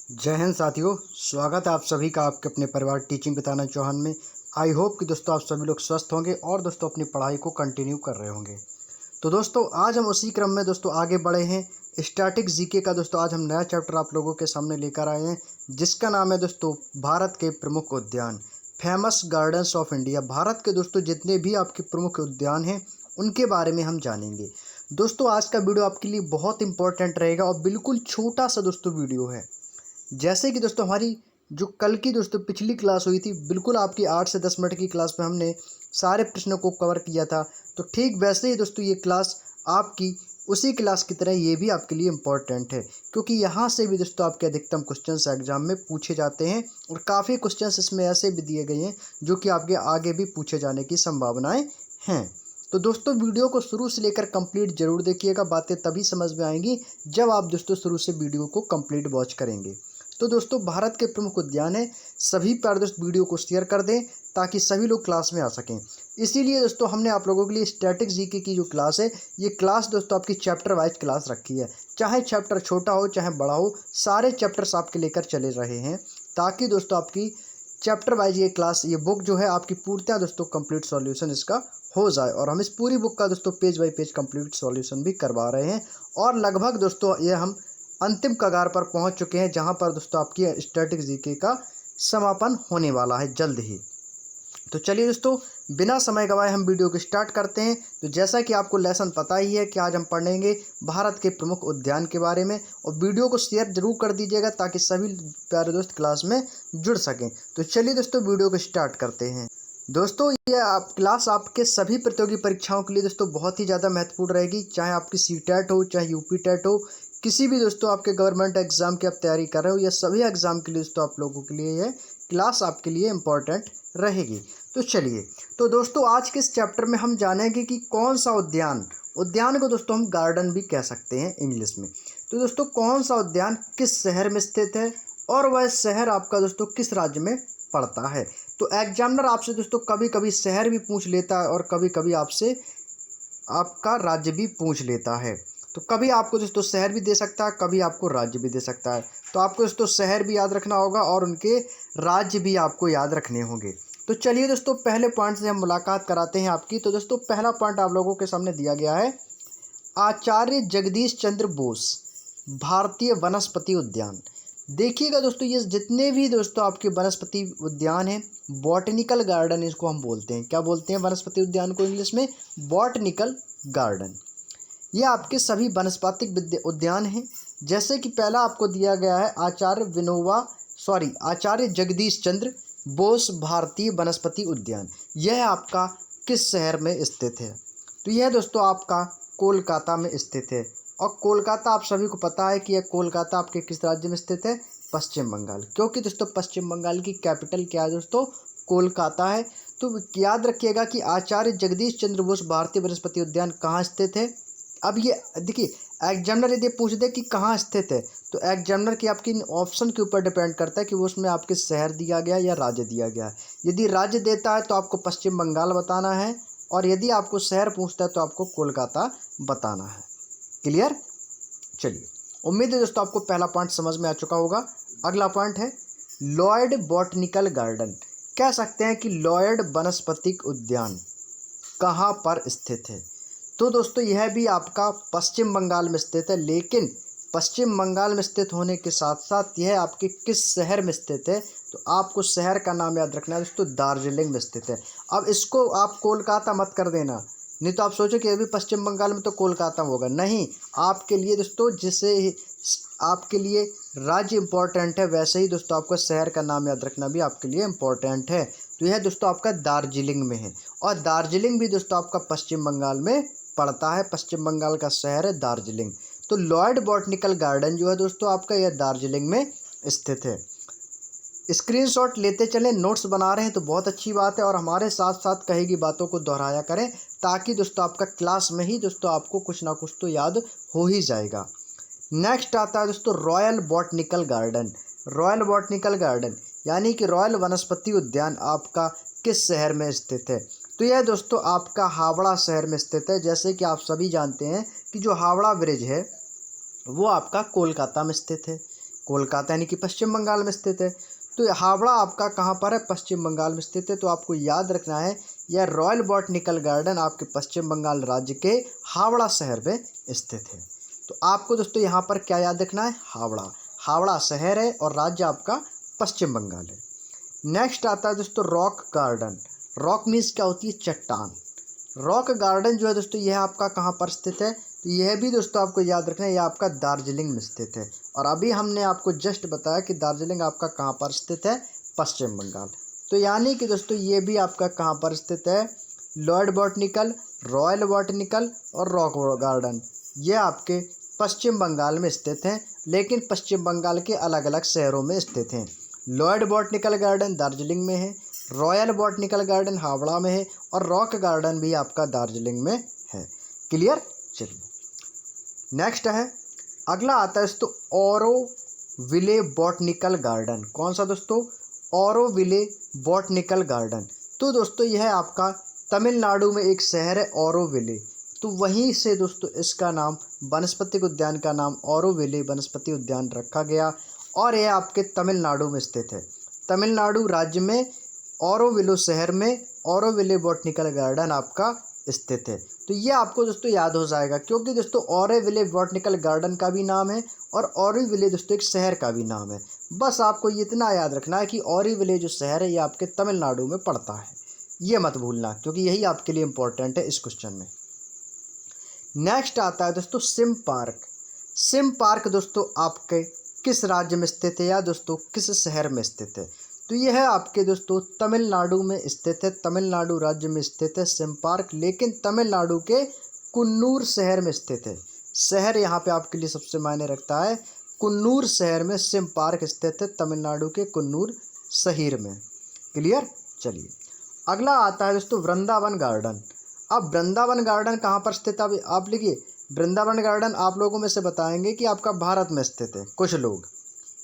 जय हिंद साथियों, स्वागत है आप सभी का आपके अपने परिवार टीचिंग विद आनंद चौहान में। आई होप कि दोस्तों आप सभी लोग स्वस्थ होंगे और दोस्तों अपनी पढ़ाई को कंटिन्यू कर रहे होंगे। तो दोस्तों आज हम उसी क्रम में दोस्तों आगे बढ़े हैं। स्टैटिक जीके का दोस्तों आज हम नया चैप्टर आप लोगों के सामने लेकर आए हैं, जिसका नाम है दोस्तों भारत के प्रमुख उद्यान, famous gardens of India. Bharat के दोस्तों जितने भी आपके प्रमुख उद्यान हैं उनके बारे में हम जानेंगे। दोस्तों आज का वीडियो आपके लिए बहुत इंपॉर्टेंट रहेगा और बिल्कुल छोटा सा दोस्तों वीडियो है। जैसे कि दोस्तों हमारी जो कल की दोस्तों पिछली क्लास हुई थी, बिल्कुल आपकी 8 से 10 मिनट की क्लास में हमने सारे प्रश्नों को कवर किया था। तो ठीक वैसे ही दोस्तों ये क्लास आपकी उसी क्लास की तरह ये भी आपके लिए इम्पोर्टेंट है, क्योंकि यहाँ से भी दोस्तों आपके अधिकतम क्वेश्चंस एग्जाम में पूछे जाते हैं और काफ़ी क्वेश्चंस इसमें ऐसे भी दिए गए हैं जो कि आपके आगे भी पूछे जाने की संभावनाएँ हैं। तो दोस्तों वीडियो को शुरू से लेकर कंप्लीट जरूर देखिएगा, बातें तभी समझ में आएंगी जब आप दोस्तों शुरू से वीडियो को कंप्लीट वॉच करेंगे। तो दोस्तों भारत के प्रमुख उद्यान है, सभी प्यारे दोस्त वीडियो को शेयर कर दें ताकि सभी लोग क्लास में आ सकें। इसीलिए दोस्तों हमने आप लोगों के लिए स्टैटिक जीके की जो क्लास है, ये क्लास दोस्तों आपकी चैप्टर वाइज क्लास रखी है। चाहे चैप्टर छोटा हो चाहे बड़ा हो, सारे चैप्टर्स आपके लेकर चले रहे हैं, ताकि दोस्तों आपकी चैप्टर वाइज ये क्लास, ये बुक जो है आपकी पूर्णतः दोस्तों कंप्लीट सॉल्यूशन इसका हो जाए। और हम इस पूरी बुक का दोस्तों page bye page complete solution भी करवा रहे हैं और लगभग दोस्तों ये हम अंतिम कगार पर पहुंच चुके हैं, जहां पर दोस्तों आपकी स्टैटिक जीके का समापन होने वाला है जल्द ही। तो चलिए दोस्तों बिना समय गवाए हम वीडियो को स्टार्ट करते हैं। तो जैसा कि आपको लेसन पता ही है कि आज हम पढ़ेंगे भारत के प्रमुख उद्यान के बारे में, और वीडियो को शेयर जरूर कर दीजिएगा ताकि सभी प्यारे दोस्त क्लास में जुड़ सकें। तो चलिए दोस्तों वीडियो को स्टार्ट करते हैं। दोस्तों ये क्लास आपके सभी प्रतियोगी परीक्षाओं के लिए दोस्तों बहुत ही ज़्यादा महत्वपूर्ण रहेगी, चाहे आपकी सीटेट हो चाहे यूपी टेट हो, किसी भी दोस्तों आपके गवर्नमेंट एग्जाम की आप तैयारी कर रहे हो या सभी एग्जाम के लिए दोस्तों आप लोगों के लिए यह क्लास आपके लिए इम्पोर्टेंट रहेगी। तो चलिए, तो दोस्तों आज के इस चैप्टर में हम जानेंगे कि कौन सा उद्यान को दोस्तों हम गार्डन भी कह सकते हैं इंग्लिश में। तो दोस्तों कौन सा उद्यान किस शहर में स्थित है और वह शहर आपका दोस्तों किस राज्य में पड़ता है। तो एग्जामिनर आपसे दोस्तों कभी कभी शहर भी पूछ लेता है और कभी कभी आपसे आपका राज्य भी पूछ लेता है। तो कभी आपको दोस्तों शहर भी दे सकता है, कभी आपको राज्य भी दे सकता है। तो आपको दोस्तों शहर भी याद रखना होगा और उनके राज्य भी आपको याद रखने होंगे। तो चलिए दोस्तों पहले पॉइंट से हम मुलाकात कराते हैं आपकी। तो दोस्तों पहला पॉइंट आप लोगों के सामने दिया गया है, आचार्य जगदीश चंद्र बोस भारतीय वनस्पति उद्यान। देखिएगा दोस्तों ये जितने भी दोस्तों आपके वनस्पति उद्यान हैं, बॉटनिकल गार्डन इसको हम बोलते हैं। क्या बोलते हैं वनस्पति उद्यान को इंग्लिश में? Botanical garden. ये आपके सभी वनस्पतिक उद्यान हैं। जैसे कि पहला आपको दिया गया है आचार्य जगदीश चंद्र बोस भारतीय वनस्पति उद्यान। यह आपका किस शहर में स्थित है? तो यह दोस्तों आपका कोलकाता में स्थित है। और कोलकाता आप सभी को पता है कि यह कोलकाता आपके किस राज्य में स्थित है? पश्चिम बंगाल। क्योंकि दोस्तों पश्चिम बंगाल की कैपिटल क्या है दोस्तों? कोलकाता है। तो याद रखिएगा कि आचार्य जगदीश चंद्र बोस भारतीय वनस्पति उद्यान कहाँ स्थित है। अब ये देखिए, एग्जामिनर यदि पूछ दे कि कहाँ स्थित है, तो एग्जामिनर की आपकी ऑप्शन के ऊपर डिपेंड करता है कि वो उसमें आपके शहर दिया गया या राज्य दिया गया है। यदि राज्य देता है तो आपको पश्चिम बंगाल बताना है, और यदि आपको शहर पूछता है तो आपको कोलकाता बताना है। क्लियर? चलिए, उम्मीद है दोस्तों आपको पहला पॉइंट समझ में आ चुका होगा। अगला पॉइंट है लॉयड बॉटनिकल गार्डन। कह सकते हैं कि लॉयड वनस्पतिक उद्यान कहाँ पर स्थित है? तो दोस्तों यह भी आपका पश्चिम बंगाल में स्थित है, लेकिन पश्चिम बंगाल में स्थित होने के साथ साथ यह आपके किस शहर में स्थित है? तो आपको शहर का नाम याद रखना है दोस्तों, दार्जिलिंग में स्थित है। अब इसको आप कोलकाता मत कर देना, नहीं तो आप सोचो कि अभी पश्चिम बंगाल में तो कोलकाता होगा। नहीं, आपके लिए दोस्तों जिसे आपके लिए राज्य इम्पोर्टेंट है, वैसे ही दोस्तों आपको शहर का नाम याद रखना भी आपके लिए इम्पोर्टेंट है। तो यह दोस्तों आपका दार्जिलिंग में है, और दार्जिलिंग भी दोस्तों आपका पश्चिम बंगाल में पड़ता है। पश्चिम बंगाल का शहर है दार्जिलिंग। तो लॉयड बॉटनिकल गार्डन जो है दोस्तों आपका यह दार्जिलिंग में स्थित है। स्क्रीनशॉट लेते चलें, नोट्स बना रहे हैं तो बहुत अच्छी बात है, और हमारे साथ साथ कही गई बातों को दोहराया करें, ताकि दोस्तों आपका क्लास में ही दोस्तों आपको कुछ ना कुछ तो याद हो ही जाएगा। नेक्स्ट आता है दोस्तों royal botanical garden. Royal botanical garden यानी कि रॉयल वनस्पति उद्यान आपका किस शहर में स्थित है? तो यह दोस्तों आपका हावड़ा शहर में स्थित है। जैसे कि आप सभी जानते हैं कि जो हावड़ा ब्रिज है वो आपका कोलकाता में स्थित है। कोलकाता यानी कि पश्चिम बंगाल में स्थित है। तो हावड़ा आपका कहाँ पर है? पश्चिम बंगाल में स्थित है। तो आपको याद रखना है यह रॉयल बॉटनिकल गार्डन आपके पश्चिम बंगाल राज्य के हावड़ा शहर में स्थित है। तो आपको दोस्तों यहाँ पर क्या याद रखना है? हावड़ा। हावड़ा शहर है और राज्य आपका पश्चिम बंगाल है। नेक्स्ट आता है दोस्तों रॉक गार्डन। रॉक मीन्स क्या होती है? चट्टान। रॉक गार्डन जो है दोस्तों यह आपका कहाँ पर स्थित है? तो यह भी दोस्तों आपको याद रखना है, यह आपका दार्जिलिंग में स्थित है। और अभी हमने आपको जस्ट बताया कि दार्जिलिंग आपका कहाँ पर स्थित है? पश्चिम बंगाल। तो यानी कि दोस्तों ये भी आपका कहाँ पर स्थित है? लॉयड बॉटनिकल, रॉयल बॉटनिकल और रॉक गार्डन ये आपके पश्चिम बंगाल में स्थित हैं, लेकिन पश्चिम बंगाल के अलग अलग शहरों में स्थित हैं। लॉयड बॉटनिकल गार्डन दार्जिलिंग में है, रॉयल बॉटनिकल गार्डन हावड़ा में है और रॉक गार्डन भी आपका दार्जिलिंग में है। क्लियर? चलिए नेक्स्ट है, अगला आता है दोस्तों ऑरोविले बॉटनिकल गार्डन। कौन सा दोस्तों? Auroville botanical garden. तो दोस्तों यह आपका तमिलनाडु में एक शहर है ऑरोविले। तो वहीं से दोस्तों इसका नाम, वनस्पतिक उद्यान का नाम ऑरोविले वनस्पति उद्यान रखा गया और यह आपके तमिलनाडु में स्थित है। तमिलनाडु राज्य में ऑरोविले शहर में ऑरोविले बॉटनिकल गार्डन आपका स्थित है। तो ये आपको दोस्तों याद हो जाएगा, क्योंकि दोस्तों ऑरोविले बॉटनिकल गार्डन का भी नाम है और ऑरोविले दोस्तों एक शहर का भी नाम है। बस आपको इतना याद रखना है कि ऑरोविले जो शहर है ये आपके तमिलनाडु में पड़ता है, ये मत भूलना, क्योंकि यही आपके लिए इंपॉर्टेंट है इस क्वेश्चन में। नेक्स्ट आता है दोस्तों सिम पार्क। सिम पार्क दोस्तों आपके किस राज्य में स्थित है या दोस्तों किस शहर में स्थित है? तो यह है आपके दोस्तों तमिलनाडु में स्थित है। तमिलनाडु राज्य में स्थित है सिम पार्क, लेकिन तमिलनाडु के कुन्नूर शहर में स्थित है। शहर यहाँ पे आपके लिए सबसे मायने रखता है। कुन्नूर शहर में सिम पार्क स्थित है, तमिलनाडु के कुन्नूर शहर में। क्लियर? चलिए अगला आता है दोस्तों वृंदावन गार्डन। अब वृंदावन गार्डन कहाँ पर स्थित है? आप लिखिए, वृंदावन गार्डन आप लोगों में से बताएंगे कि आपका भारत में स्थित है, कुछ लोग,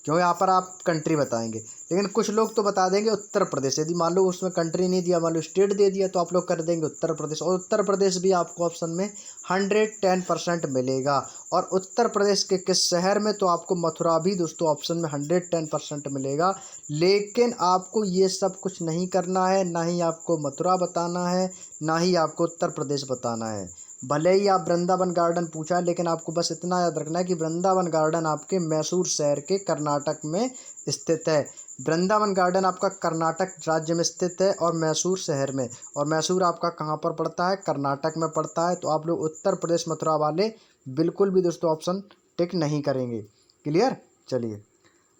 क्यों यहाँ पर आप कंट्री बताएंगे, लेकिन कुछ लोग तो बता देंगे उत्तर प्रदेश। यदि मान लो उसमें कंट्री नहीं दिया, मान लो स्टेट दे दिया, तो आप लोग कर देंगे उत्तर प्रदेश। और उत्तर प्रदेश भी आपको ऑप्शन में 110% मिलेगा। और उत्तर प्रदेश के किस शहर में? तो आपको मथुरा भी दोस्तों ऑप्शन में 110% मिलेगा। लेकिन आपको ये सब कुछ नहीं करना है, ना ही आपको मथुरा बताना है, ना ही आपको उत्तर प्रदेश बताना है। भले ही आप वृंदावन गार्डन पूछा है, लेकिन आपको बस इतना याद रखना है कि वृंदावन गार्डन आपके मैसूर शहर के कर्नाटक में स्थित है। वृंदावन गार्डन आपका कर्नाटक राज्य में स्थित है और मैसूर शहर में। और मैसूर आपका कहाँ पर पड़ता है? कर्नाटक में पड़ता है। तो आप लोग उत्तर प्रदेश मथुरा वाले बिल्कुल भी दोस्तों ऑप्शन टिक नहीं करेंगे। क्लियर? चलिए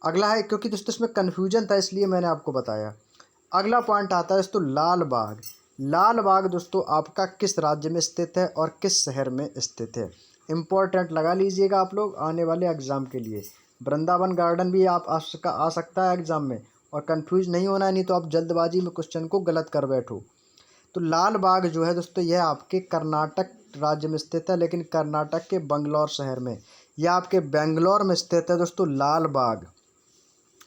अगला है, क्योंकि दोस्तों इसमें कन्फ्यूजन था इसलिए मैंने आपको बताया। अगला पॉइंट आता है दोस्तों लाल बाग। लाल बाग दोस्तों आपका किस राज्य में स्थित है और किस शहर में स्थित है? इम्पोर्टेंट लगा लीजिएगा आप लोग आने वाले एग्जाम के लिए। वृंदावन गार्डन भी आप आ सकता है एग्जाम में, और कंफ्यूज नहीं होना है, नहीं तो आप जल्दबाजी में क्वेश्चन को गलत कर बैठो। तो लाल बाग जो है दोस्तों यह आपके कर्नाटक राज्य में स्थित है, लेकिन कर्नाटक के बंगलौर शहर में। यह आपके बेंगलोर में स्थित है दोस्तों लाल बाग,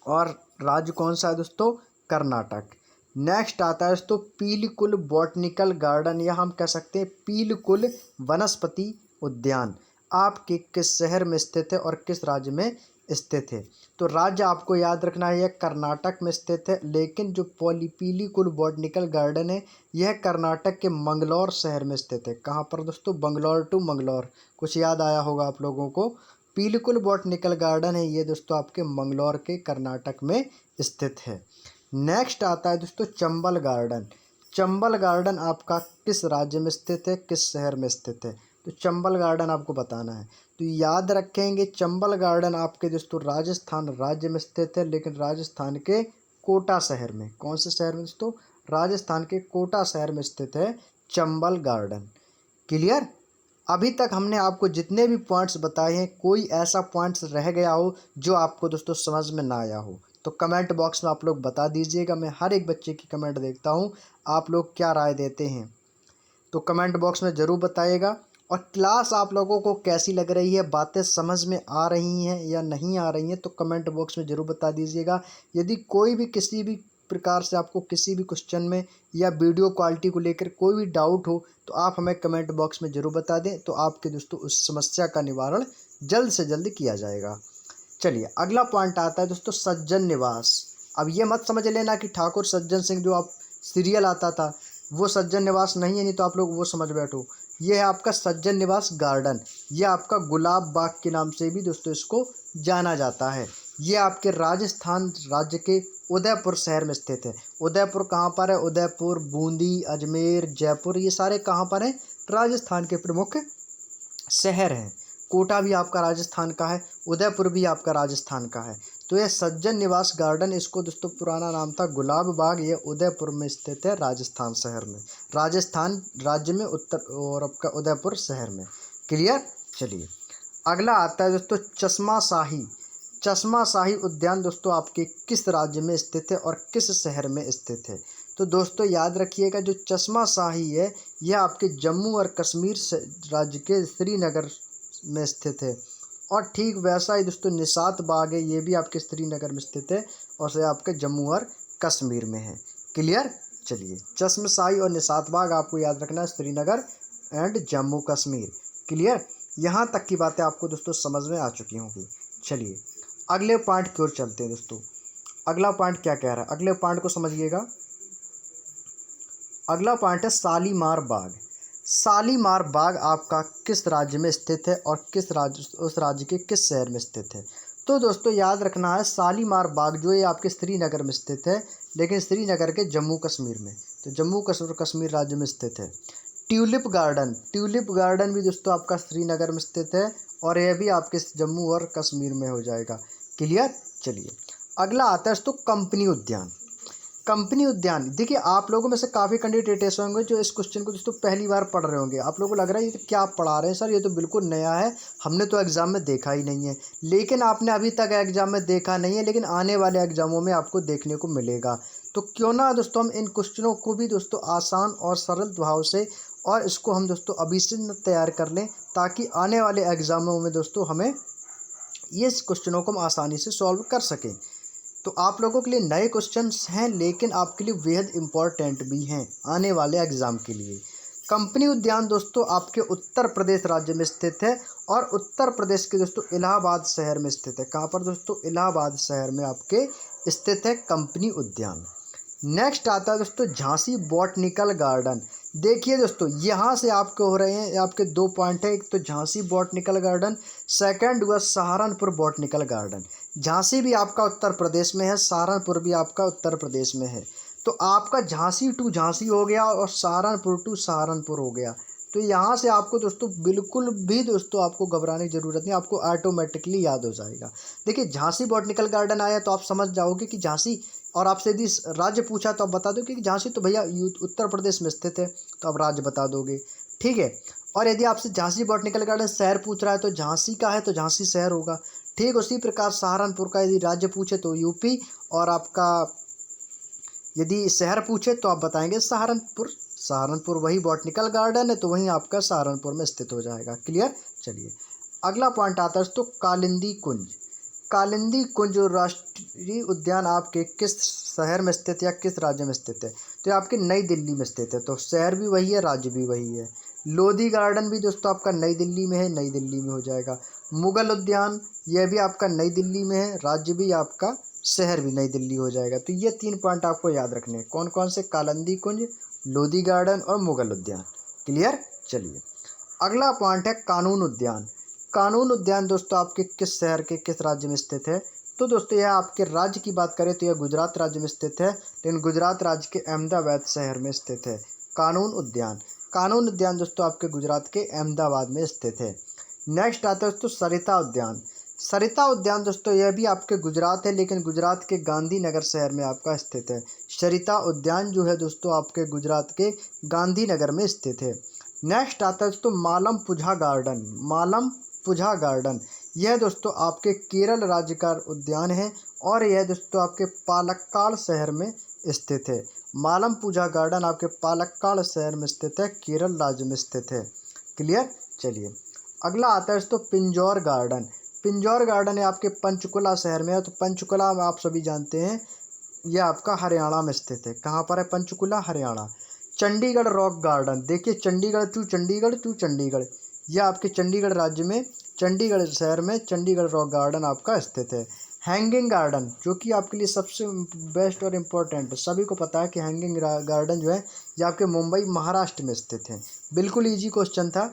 और राज्य कौन सा है दोस्तों? कर्नाटक। नेक्स्ट आता है दोस्तों पीलकुल बॉटनिकल गार्डन, या हम कह सकते हैं पीलकुल वनस्पति उद्यान। आपके किस शहर में स्थित है और किस राज्य में स्थित है? तो राज्य आपको याद रखना है, यह कर्नाटक में स्थित है, लेकिन जो पीलीकुल बॉटनिकल गार्डन है यह कर्नाटक के मंगलौर शहर में स्थित है। कहाँ पर दोस्तों? बंगलौर टू मंगलौर, कुछ याद आया होगा आप लोगों को। पीलकुल बॉटनिकल गार्डन है ये दोस्तों आपके मंगलौर के कर्नाटक में स्थित है। नेक्स्ट आता है दोस्तों चंबल गार्डन। चंबल गार्डन आपका किस राज्य में स्थित है, किस शहर में स्थित है? तो चंबल गार्डन आपको बताना है। तो याद रखेंगे चंबल गार्डन आपके दोस्तों राजस्थान राज्य में स्थित है, लेकिन राजस्थान के कोटा शहर में। कौन से शहर में दोस्तों? राजस्थान के कोटा शहर में स्थित है चंबल गार्डन। क्लियर? अभी तक हमने आपको जितने भी पॉइंट्स बताए हैं, कोई ऐसा पॉइंट्स रह गया हो जो आपको दोस्तों समझ में ना आया हो तो कमेंट बॉक्स में आप लोग बता दीजिएगा। मैं हर एक बच्चे की कमेंट देखता हूँ, आप लोग क्या राय देते हैं, तो कमेंट बॉक्स में ज़रूर बताइएगा। और क्लास आप लोगों को कैसी लग रही है, बातें समझ में आ रही हैं या नहीं आ रही हैं, तो कमेंट बॉक्स में ज़रूर बता दीजिएगा। यदि कोई भी किसी भी प्रकार से आपको किसी भी क्वेश्चन में या वीडियो क्वालिटी को लेकर कोई भी डाउट हो तो आप हमें कमेंट बॉक्स में ज़रूर बता दें, तो आपके दोस्तों उस समस्या का निवारण जल्द से जल्द किया जाएगा। चलिए अगला पॉइंट आता है दोस्तों सज्जन निवास। अब ये मत समझ लेना कि ठाकुर सज्जन सिंह जो आप सीरियल आता था वो सज्जन निवास नहीं है, नहीं तो आप लोग वो समझ बैठो। ये है आपका सज्जन निवास गार्डन। ये आपका गुलाब बाग के नाम से भी दोस्तों इसको जाना जाता है। ये आपके राजस्थान राज्य के उदयपुर शहर में स्थित है। उदयपुर कहाँ पर है? उदयपुर, बूंदी, अजमेर, जयपुर, ये सारे कहाँ पर हैं? राजस्थान के प्रमुख शहर हैं। कोटा भी आपका राजस्थान का है, उदयपुर भी आपका राजस्थान का है। तो यह सज्जन निवास गार्डन, इसको दोस्तों पुराना नाम था गुलाब बाग, ये उदयपुर में स्थित है, राजस्थान शहर में, राजस्थान राज्य में, उत्तर और आपका उदयपुर शहर में। क्लियर? चलिए अगला आता है दोस्तों चश्मा शाही। चश्मा शाही उद्यान दोस्तों आपके किस राज्य में स्थित है और किस शहर में स्थित है? तो दोस्तों याद रखिएगा जो चश्मा शाही है यह आपके जम्मू और कश्मीर राज्य के श्रीनगर में स्थित है। और ठीक वैसा ही दोस्तों निशात बाग है, ये भी आपके श्रीनगर में स्थित है और से आपके जम्मू और कश्मीर में है। क्लियर? चलिए चश्मशाही और निशात बाग आपको याद रखना है, श्रीनगर एंड जम्मू कश्मीर। क्लियर? यहाँ तक की बातें आपको दोस्तों समझ में आ चुकी होंगी। चलिए अगले पॉइंट की ओर चलते हैं दोस्तों। अगला पॉइंट क्या कह रहा है, अगले पॉइंट को समझिएगा। अगला पॉइंट है शालीमार बाग। शालीमार बाग आपका किस राज्य में स्थित है और किस राज्य, उस राज्य के किस शहर में स्थित है? तो दोस्तों याद रखना है शालीमार बाग जो है आपके श्रीनगर में स्थित है, लेकिन श्रीनगर के जम्मू कश्मीर में, तो जम्मू कश्मीर राज्य में स्थित है। ट्यूलिप गार्डन, ट्यूलिप गार्डन भी दोस्तों आपका श्रीनगर में स्थित है और यह भी आपके जम्मू और कश्मीर में हो जाएगा। क्लियर? चलिए अगला आता है दोस्तों कंपनी उद्यान। कंपनी उद्यान, देखिए आप लोगों में से काफ़ी कैंडिडेट ऐसे होंगे जो इस क्वेश्चन को दोस्तों पहली बार पढ़ रहे होंगे। आप लोगों को लग रहा है ये तो क्या आप पढ़ा रहे हैं सर, ये तो बिल्कुल नया है, हमने तो एग्ज़ाम में देखा ही नहीं है। लेकिन आपने अभी तक एग्ज़ाम में देखा नहीं है, लेकिन आने वाले एग्ज़ामों में आपको देखने को मिलेगा। तो क्यों ना दोस्तों हम इन क्वेश्चनों को भी दोस्तों आसान और सरल भाव से, और इसको हम दोस्तों अभी से तैयार कर लें, ताकि आने वाले एग्ज़ामों में दोस्तों हमें ये क्वेश्चनों को हम आसानी से सॉल्व कर सकें। तो आप लोगों के लिए नए क्वेश्चंस हैं, लेकिन आपके लिए बेहद इम्पॉर्टेंट भी हैं आने वाले एग्ज़ाम के लिए। कंपनी उद्यान दोस्तों आपके उत्तर प्रदेश राज्य में स्थित है और उत्तर प्रदेश के दोस्तों इलाहाबाद शहर में स्थित है। कहाँ पर दोस्तों? इलाहाबाद शहर में आपके स्थित है कंपनी उद्यान। नेक्स्ट आता है दोस्तों झांसी बॉटनिकल गार्डन। देखिए दोस्तों यहाँ से आपके हो रहे हैं, आपके 2 पॉइंट है, एक तो झांसी बॉटनिकल गार्डन, सेकंड हुआ सहारनपुर बॉटनिकल गार्डन। झांसी भी आपका उत्तर प्रदेश में है, सहारनपुर भी आपका उत्तर प्रदेश में है। तो आपका झांसी टू झांसी हो गया और सहारनपुर टू सहारनपुर हो गया। तो यहाँ से आपको दोस्तों बिल्कुल भी दोस्तों आपको घबराने की ज़रूरत नहीं, आपको ऑटोमेटिकली याद हो जाएगा। देखिए झांसी बॉटनिकल गार्डन आया तो आप समझ जाओगे कि झांसी, और आपसे यदि राज्य पूछा तो आप बता दो कि झांसी तो भैया उत्तर प्रदेश में स्थित है, तो आप राज्य बता दोगे। ठीक है? और यदि आपसे झांसी बॉटनिकल गार्डन शहर पूछ रहा है तो झांसी का है तो झांसी शहर होगा। ठीक उसी प्रकार सहारनपुर का यदि राज्य पूछे तो यूपी, और आपका यदि शहर पूछे तो आप बताएंगे सहारनपुर। सहारनपुर वही बॉटनिकल गार्डन है तो वहीं आपका सहारनपुर में स्थित हो जाएगा। क्लियर? चलिए अगला पॉइंट आता है दोस्तों कालिंदी कुंज। कालिंदी कुंज राष्ट्रीय उद्यान आपके किस शहर में स्थित या किस राज्य में स्थित है? तो आपके नई दिल्ली में स्थित है, तो शहर भी वही है, राज्य भी वही है। लोधी गार्डन भी दोस्तों आपका नई दिल्ली में है, नई दिल्ली में हो जाएगा। मुगल उद्यान यह भी आपका नई दिल्ली में है, राज्य भी आपका, शहर भी नई दिल्ली हो जाएगा। तो ये 3 पॉइंट आपको याद रखने हैं, कौन कौन से? कालिंदी कुंज, लोधी गार्डन और मुगल उद्यान। क्लियर? चलिए अगला पॉइंट है कानून उद्यान। कानून उद्यान दोस्तों आपके किस शहर के किस राज्य में स्थित है? तो दोस्तों यह आपके राज्य की बात करें तो यह गुजरात राज्य में स्थित है, लेकिन गुजरात राज्य के अहमदाबाद शहर में स्थित है कानून उद्यान। कानून उद्यान दोस्तों आपके गुजरात के अहमदाबाद में स्थित है। नेक्स्ट आता है दोस्तों सरिता उद्यान। सरिता उद्यान दोस्तों यह भी आपके गुजरात है, लेकिन गुजरात के गांधीनगर शहर में आपका स्थित है। सरिता उद्यान जो है दोस्तों आपके गुजरात के गांधीनगर में स्थित है। नेक्स्ट आता है दोस्तों मालम पुझा गार्डन। मालम पुझा गार्डन यह दोस्तों आपके केरल राज्य का उद्यान है और यह दोस्तों आपके पालक्काड़ शहर में स्थित है। मालम पुझा गार्डन आपके पालक्काड़ शहर में स्थित है, केरल राज्य में स्थित है। क्लियर? चलिए अगला आता है दोस्तों पिंजौर गार्डन। पिंजौर गार्डन है आपके पंचकुला शहर में है, तो पंचकुला आप सभी जानते हैं यह आपका हरियाणा में स्थित है। कहाँ पर है? पंचकुला, हरियाणा। चंडीगढ़ रॉक गार्डन, देखिए चंडीगढ़ टू चंडीगढ़, यह आपके चंडीगढ़ राज्य में चंडीगढ़ शहर में चंडीगढ़ रॉक गार्डन आपका स्थित है। हैंगिंग गार्डन जो कि आपके लिए सबसे बेस्ट और इम्पोर्टेंट, सभी को पता है कि हैंगिंग गार्डन जो है ये आपके मुंबई महाराष्ट्र में स्थित है। बिल्कुल इजी क्वेश्चन था।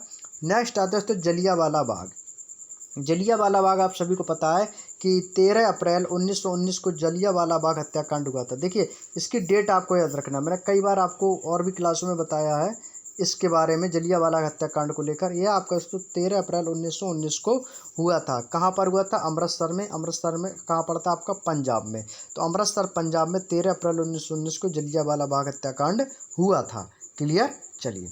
नेक्स्ट आता है दोस्तों जलियांवाला बाग। जलियांवाला बाग आप सभी को पता है कि 13 अप्रैल 1919 को जलियांवाला बाग हत्याकांड हुआ था। देखिए इसकी डेट आपको याद रखना, मैंने कई बार आपको और भी क्लासों में बताया है इसके बारे में, जलियांवाला हत्याकांड को लेकर। यह आपका दोस्तों 13 अप्रैल 1919 को हुआ था। कहाँ पर हुआ था? अमृतसर में। अमृतसर में कहाँ पड़ता आपका? पंजाब में। तो अमृतसर पंजाब में 13 अप्रैल 1919 को जलियांवाला बाग हत्याकांड हुआ था। क्लियर? चलिए,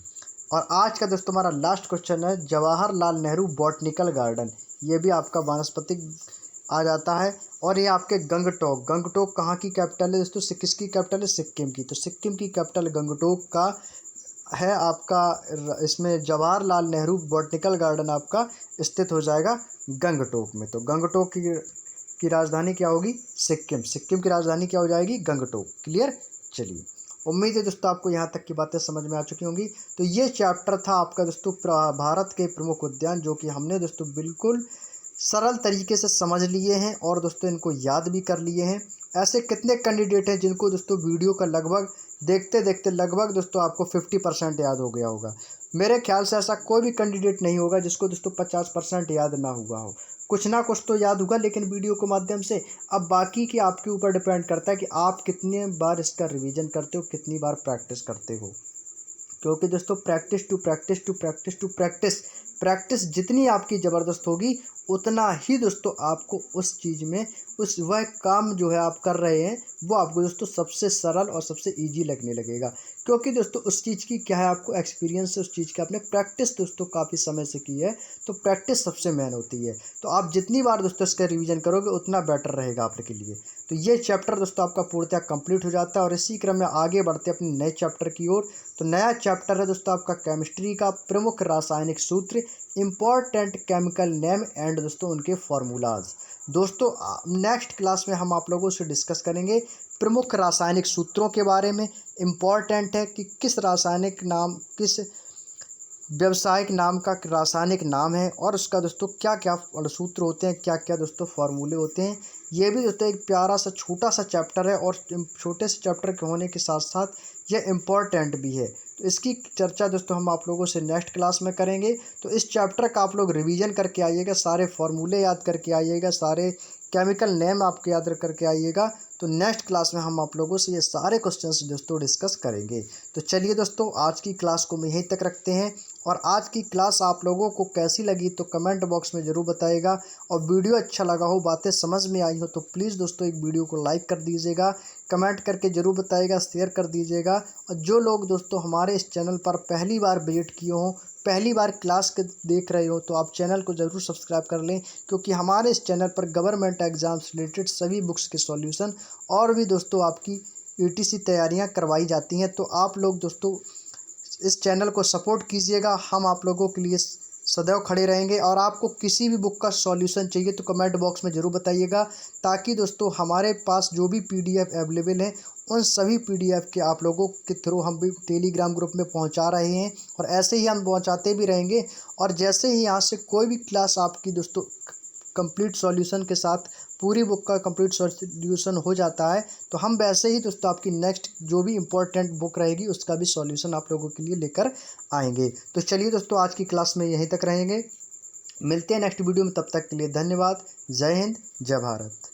और आज का दोस्तों हमारा लास्ट क्वेश्चन है जवाहरलाल नेहरू बॉटनिकल गार्डन। ये भी आपका वानस्पतिक आ जाता है। और ये आपके गंगटोक। गंगटोक कहाँ की कैपिटल है दोस्तों? किसकी कैपिटल है? सिक्किम की। तो सिक्किम की कैपिटल गंगटोक का है आपका। इसमें जवाहरलाल नेहरू बॉटनिकल गार्डन आपका स्थित हो जाएगा गंगटोक में। तो गंगटोक की राजधानी क्या होगी? सिक्किम। सिक्किम की राजधानी क्या हो जाएगी? गंगटोक। क्लियर? चलिए, उम्मीद है दोस्तों आपको यहाँ तक की बातें समझ में आ चुकी होंगी। तो ये चैप्टर था आपका दोस्तों भारत के प्रमुख उद्यान, जो कि हमने दोस्तों बिल्कुल सरल तरीके से समझ लिए हैं और दोस्तों इनको याद भी कर लिए हैं। ऐसे कितने कैंडिडेट हैं जिनको दोस्तों वीडियो का लगभग देखते देखते लगभग दोस्तों आपको 50% याद हो गया होगा? मेरे ख्याल से ऐसा कोई भी कैंडिडेट नहीं होगा जिसको दोस्तों 50% याद ना हुआ हो। कुछ ना कुछ तो याद होगा, लेकिन वीडियो के माध्यम से। अब बाकी की आपके ऊपर डिपेंड करता है कि आप कितने बार इसका रिवीजन करते हो, कितनी बार प्रैक्टिस करते हो। क्योंकि दोस्तों practice to practice to practice to practice, practice जितनी आपकी ज़बरदस्त होगी उतना ही दोस्तों आपको उस चीज़ में वह काम जो है आप कर रहे हैं वो आपको दोस्तों सबसे सरल और सबसे इजी लगने लगेगा। क्योंकि दोस्तों उस चीज़ की क्या है, आपको एक्सपीरियंस है उस चीज़ का, आपने प्रैक्टिस दोस्तों काफ़ी समय से की है। तो प्रैक्टिस सबसे मेन होती है। तो आप जितनी बार दोस्तों इसका रिवीजन करोगे उतना बेटर रहेगा आपके लिए। तो ये चैप्टर दोस्तों आपका पूर्णतः कंप्लीट हो जाता है और इसी क्रम में आगे बढ़ते हैं अपने नए चैप्टर की ओर। तो नया चैप्टर है दोस्तों आपका केमिस्ट्री का प्रमुख रासायनिक सूत्र, इम्पॉर्टेंट केमिकल नेम एंड दोस्तों उनके फार्मूलाज। दोस्तों नेक्स्ट क्लास में हम आप लोगों से डिस्कस करेंगे प्रमुख रासायनिक सूत्रों के बारे में। इम्पॉर्टेंट है कि किस रासायनिक नाम, किस व्यावसायिक नाम का रासायनिक नाम है और उसका दोस्तों क्या क्या सूत्र होते हैं, क्या क्या दोस्तों फार्मूले होते हैं। ये भी दोस्तों एक प्यारा सा छोटा सा चैप्टर है और छोटे से चैप्टर के होने के साथ साथ यह इम्पॉर्टेंट भी है। तो इसकी चर्चा दोस्तों हम आप लोगों से नेक्स्ट क्लास में करेंगे। तो इस चैप्टर का आप लोग रिवीजन करके आइएगा, सारे फार्मूले याद करके आइएगा, सारे केमिकल नेम आपके याद करके आइएगा। तो नेक्स्ट क्लास में हम आप लोगों से ये सारे क्वेश्चंस दोस्तों डिस्कस करेंगे। तो चलिए दोस्तों आज की क्लास को हम यहीं तक रखते हैं। और आज की क्लास आप लोगों को कैसी लगी तो कमेंट बॉक्स में ज़रूर बताइएगा। और वीडियो अच्छा लगा हो, बातें समझ में आई हो तो प्लीज़ दोस्तों एक वीडियो को लाइक कर दीजिएगा, कमेंट करके ज़रूर बताइएगा, शेयर कर दीजिएगा। और जो लोग दोस्तों हमारे इस चैनल पर पहली बार विजिट किए हों, पहली बार क्लास के देख रहे हो, तो आप चैनल को ज़रूर सब्सक्राइब कर लें। क्योंकि हमारे इस चैनल पर गवर्नमेंट एग्ज़ाम से रिलेटेड सभी बुक्स के सॉल्यूशन और भी दोस्तों आपकी यूटीसी तैयारियां करवाई जाती हैं। तो आप लोग दोस्तों इस चैनल को सपोर्ट कीजिएगा, हम आप लोगों के लिए सदैव खड़े रहेंगे। और आपको किसी भी बुक का सॉल्यूशन चाहिए तो कमेंट बॉक्स में ज़रूर बताइएगा, ताकि दोस्तों हमारे पास जो भी पीडीएफ अवेलेबल है उन सभी पीडीएफ के आप लोगों के थ्रू हम भी टेलीग्राम ग्रुप में पहुंचा रहे हैं और ऐसे ही हम पहुंचाते भी रहेंगे। और जैसे ही यहाँ से कोई भी क्लास आपकी दोस्तों कंप्लीट सॉल्यूशन के साथ पूरी बुक का कंप्लीट सॉल्यूशन हो जाता है, तो हम वैसे ही दोस्तों आपकी नेक्स्ट जो भी इम्पोर्टेंट बुक रहेगी उसका भी सॉल्यूशन आप लोगों के लिए लेकर आएंगे। तो चलिए दोस्तों आज की क्लास में यहीं तक रहेंगे, मिलते हैं नेक्स्ट वीडियो में। तब तक के लिए धन्यवाद। जय हिंद, जय भारत।